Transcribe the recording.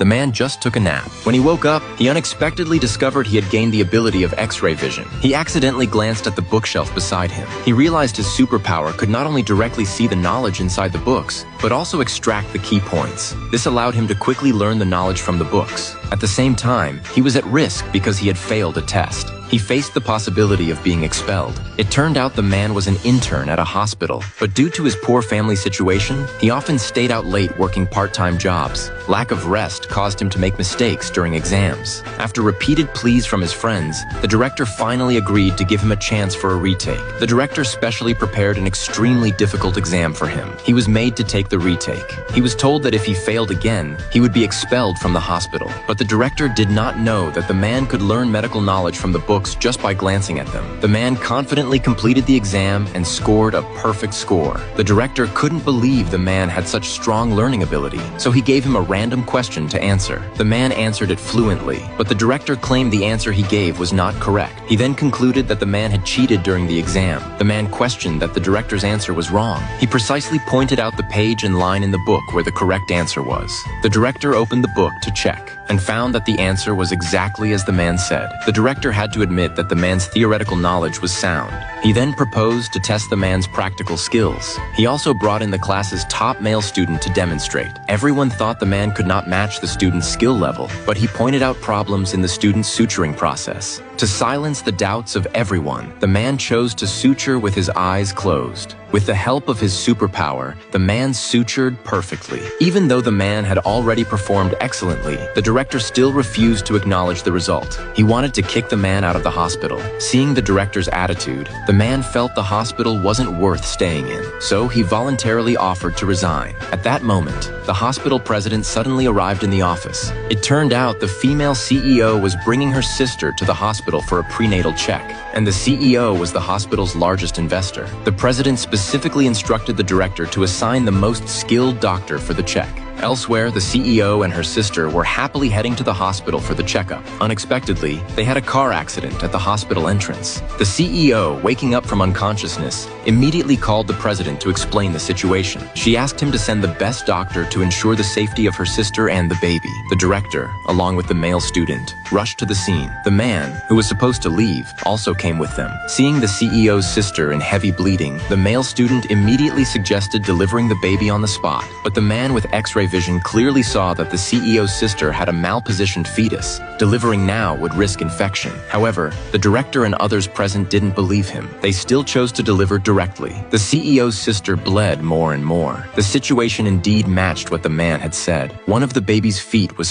The man just took a nap. When he woke up, he unexpectedly discovered he had gained the ability of X-ray vision. He accidentally glanced at the bookshelf beside him. He realized his superpower could not only directly see the knowledge inside the books, but also extract the key points. This allowed him to quickly learn the knowledge from the books. At the same time, he was at risk because he had failed a test. He faced the possibility of being expelled. It turned out the man was an intern at a hospital, but due to his poor family situation, he often stayed out late working part-time jobs. Lack of rest caused him to make mistakes during exams. After repeated pleas from his friends, the director finally agreed to give him a chance for a retake. The director specially prepared an extremely difficult exam for him. He was made to take the retake. He was told that if he failed again, he would be expelled from the hospital. But the director did not know that the man could learn medical knowledge from the books just by glancing at them. The man confidently completed the exam and scored a perfect score. The director couldn't believe the man had such strong learning ability, so he gave him a random question to answer. The man answered it fluently, but the director claimed the answer he gave was not correct. He then concluded that the man had cheated during the exam. The man questioned that the director's answer was wrong. He precisely pointed out the page and line in the book where the correct answer was. The director opened the book to check and found that the answer was exactly as the man said. The director had to admit that the man's theoretical knowledge was sound. He then proposed to test the man's practical skills. He also brought in the class's top male student to demonstrate. Everyone thought the man could not match the student's skill level, but he pointed out problems in the student's suturing process. To silence the doubts of everyone, the man chose to suture with his eyes closed. With the help of his superpower, the man sutured perfectly. Even though the man had already performed excellently, the director still refused to acknowledge the result. He wanted to kick the man out of the hospital. Seeing the director's attitude, the man felt the hospital wasn't worth staying in, so he voluntarily offered to resign. At that moment, the hospital president suddenly arrived in the office. It turned out the female CEO was bringing her sister to the hospital for a prenatal check, and the CEO was the hospital's largest investor. The president specifically instructed the director to assign the most skilled doctor for the check. Elsewhere, the CEO and her sister were happily heading to the hospital for the checkup. Unexpectedly, they had a car accident at the hospital entrance. The CEO, waking up from unconsciousness, immediately called the president to explain the situation. She asked him to send the best doctor to ensure the safety of her sister and the baby. The director, along with the male student, rushed to the scene. The man, who was supposed to leave, also came with them. Seeing the CEO's sister in heavy bleeding, the male student immediately suggested delivering the baby on the spot, but the man with X-ray vision clearly saw that the CEO's sister had a malpositioned fetus. Delivering now would risk infection. However, the director and others present didn't believe him. They still chose to deliver directly. The CEO's sister bled more and more. The situation indeed matched what the man had said. One of the baby's feet was